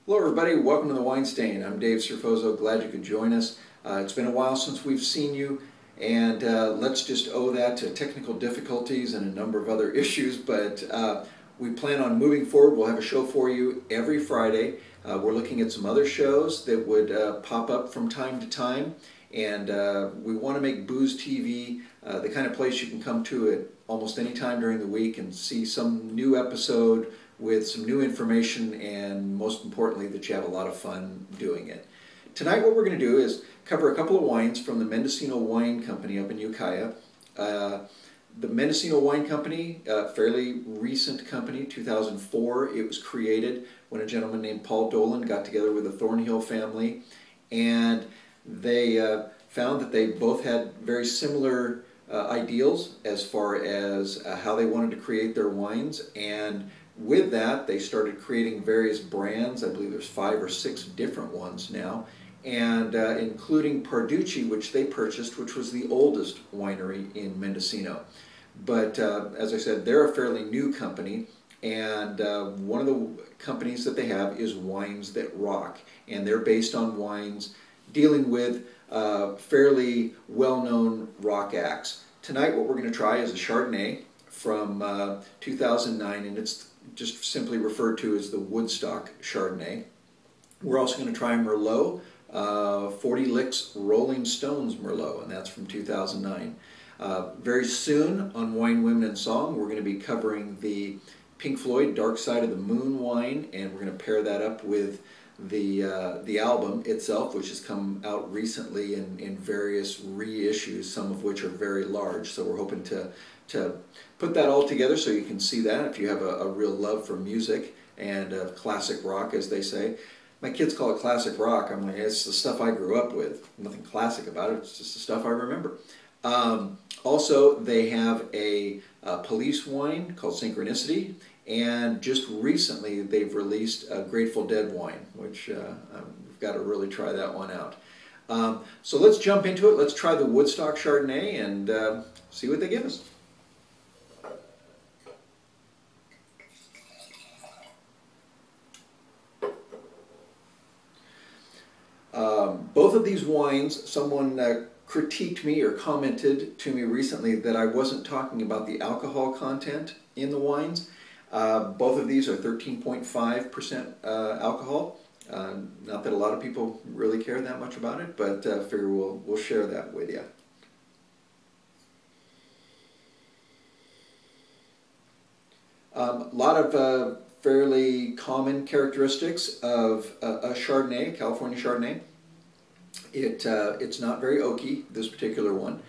Hello everybody, welcome to the Wine Stain. I'm Dave Serfozo, glad you could join us. It's been a while since we've seen you, and let's just owe that to technical difficulties and a number of other issues, but we plan on moving forward. We'll have a show for you every Friday. We're looking at some other shows that would pop up from time to time, and we want to make Booze TV the kind of place you can come to at almost any time during the week and see some new episode with some new information, and most importantly that you have a lot of fun doing it. Tonight what we're going to do is cover a couple of wines from the Mendocino Wine Company up in Ukiah. The Mendocino Wine Company, a fairly recent company, 2004. It was created when a gentleman named Paul Dolan got together with the Thornhill family, and they found that they both had very similar ideals as far as how they wanted to create their wines, and with that they started creating various brands. I believe there's 5 or 6 different ones now, and including Parducci, which they purchased, which was the oldest winery in Mendocino. But as I said, they're a fairly new company, and one of the companies that they have is Wines That Rock, and they're based on wines dealing with fairly well-known rock acts. Tonight what we're going to try is a Chardonnay from 2009, and it's just simply referred to as the Woodstock Chardonnay. We're also going to try Merlot, 40 Licks Rolling Stones Merlot, and that's from 2009. Very soon on Wine, Women, and Song, we're going to be covering the Pink Floyd Dark Side of the Moon wine, and we're going to pair that up with the album itself, which has come out recently in various reissues, some of which are very large. So we're hoping to put that all together so you can see that if you have a real love for music and classic rock, as they say. My kids call it classic rock. I'm like, it's the stuff I grew up with. Nothing classic about it. It's just the stuff I remember. Also, they have a police wine called Synchronicity, and just recently they've released a Grateful Dead wine, which we've got to really try that one out. So let's jump into it. Let's try the Woodstock Chardonnay and see what they give us. Both of these wines, someone critiqued me or commented to me recently that I wasn't talking about the alcohol content in the wines. Both of these are 13.5% alcohol. Not that a lot of people really care that much about it, but I figure we'll share that with you. A lot of fairly common characteristics of a Chardonnay, a California Chardonnay. It's not very oaky, this particular one.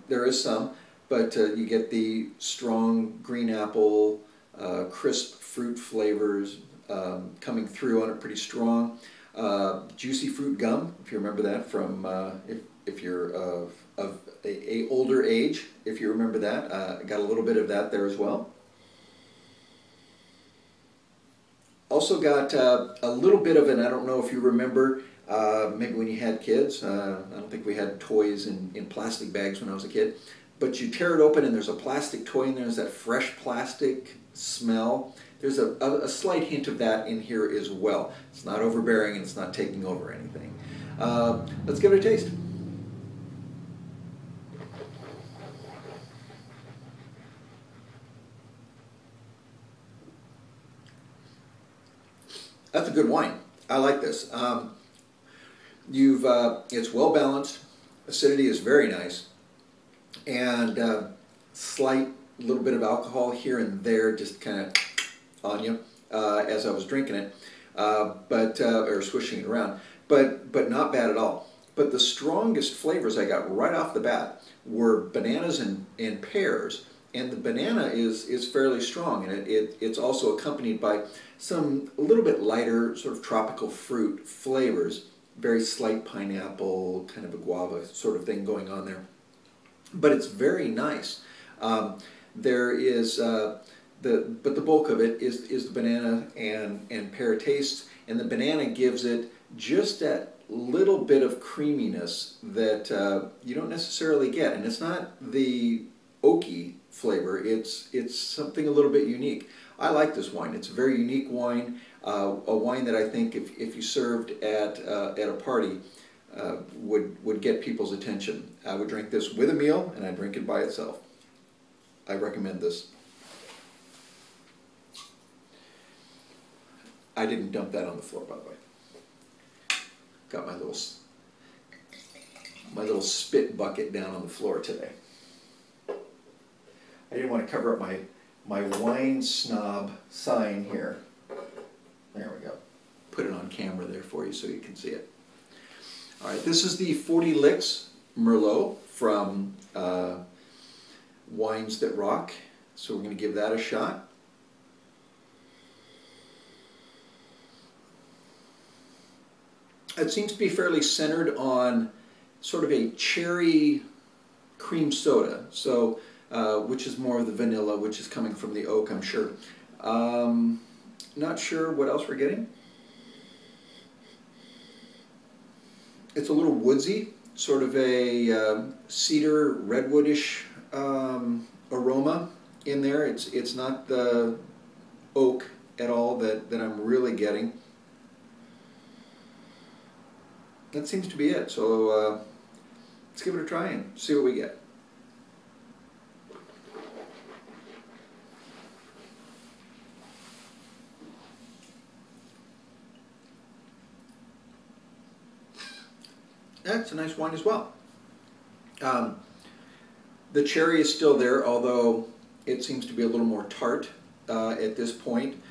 There is some, but you get the strong green apple, crisp fruit flavors coming through on it pretty strong. Juicy fruit gum, if you remember that from, if you're of a older age, if you remember that. Got a little bit of that there as well. Also got a little bit of an, I don't know if you remember, maybe when you had kids, I don't think we had toys in plastic bags when I was a kid, but you tear it open and there's a plastic toy and there's that fresh plastic smell. There's a slight hint of that in here as well. It's not overbearing and it's not taking over anything. Let's give it a taste. That's a good wine. I like this. It's well balanced. Acidity is very nice, and slight little bit of alcohol here and there, just kind of on you as I was drinking it, or swishing it around. But not bad at all. But the strongest flavors I got right off the bat were bananas and pears. And the banana is fairly strong, and it's also accompanied by some a little bit lighter sort of tropical fruit flavors, very slight pineapple, kind of a guava sort of thing going on there. But it's very nice. There is but the bulk of it is the banana and pear tastes, and the banana gives it just that little bit of creaminess that you don't necessarily get, and it's not the oaky flavor. It's something a little bit unique. I like this wine. It's a very unique wine, a wine that I think if you served at a party would get people's attention. I would drink this with a meal, and I'd drink it by itself. I recommend this. I didn't dump that on the floor, by the way. Got my little spit bucket down on the floor today. I didn't want to cover up my wine snob sign here. There we go. Put it on camera there for you so you can see it. All right, this is the 40 Licks Merlot from Wines That Rock. So we're going to give that a shot. It seems to be fairly centered on sort of a cherry cream soda, so which is more of the vanilla, which is coming from the oak, I'm sure. Not sure what else we're getting. It's a little woodsy, sort of a cedar, redwoodish aroma in there. It's not the oak at all that I'm really getting. That seems to be it. So let's give it a try and see what we get. That's a nice wine as well. The cherry is still there, although it seems to be a little more tart at this point.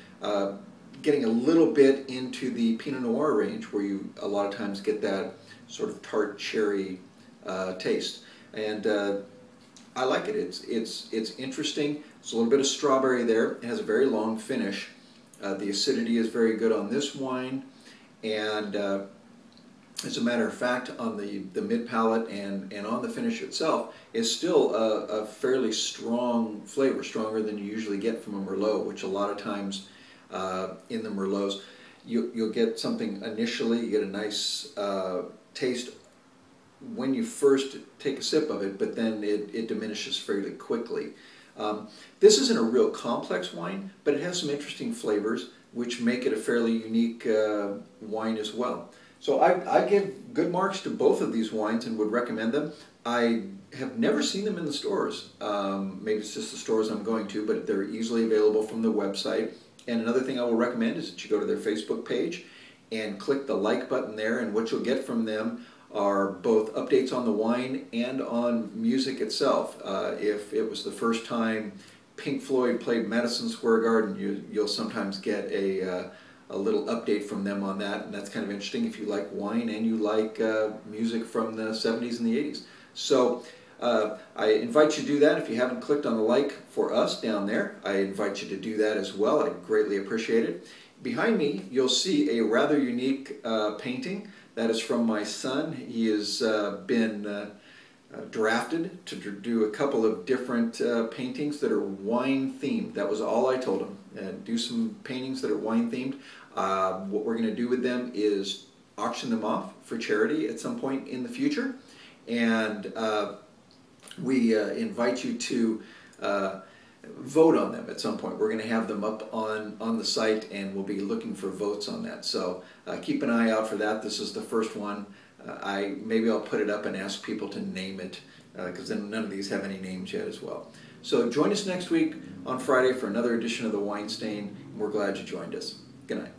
Getting a little bit into the Pinot Noir range, where you a lot of times get that sort of tart cherry taste, and I like it. It's interesting. There's a little bit of strawberry there. It has a very long finish. The acidity is very good on this wine, and as a matter of fact, on the mid palate and on the finish itself, is still a fairly strong flavor, stronger than you usually get from a Merlot, which a lot of times in the Merlots, you'll get something initially, you get a nice taste when you first take a sip of it, but then it diminishes fairly quickly. This isn't a real complex wine, but it has some interesting flavors, which make it a fairly unique wine as well. So I give good marks to both of these wines and would recommend them. I have never seen them in the stores. Maybe it's just the stores I'm going to, but they're easily available from the website. And another thing I will recommend is that you go to their Facebook page and click the like button there, and what you'll get from them are both updates on the wine and on music itself. If it was the first time Pink Floyd played Madison Square Garden, you'll sometimes get a little update from them on that, and that's kind of interesting if you like wine and you like music from the 70s and the 80s. So I invite you to do that. If you haven't clicked on the like for us down there, I invite you to do that as well. I'd greatly appreciate it. Behind me, you'll see a rather unique painting. That is from my son. He has been drafted to do a couple of different paintings that are wine themed. That was all I told him. Do some paintings that are wine themed. What we're going to do with them is auction them off for charity at some point in the future, and we invite you to vote on them at some point. We're going to have them up on the site, and we'll be looking for votes on that. So keep an eye out for that. This is the first one. Maybe I'll put it up and ask people to name it, because then none of these have any names yet as well. So join us next week on Friday for another edition of The Wine Stain. We're glad you joined us. Good night.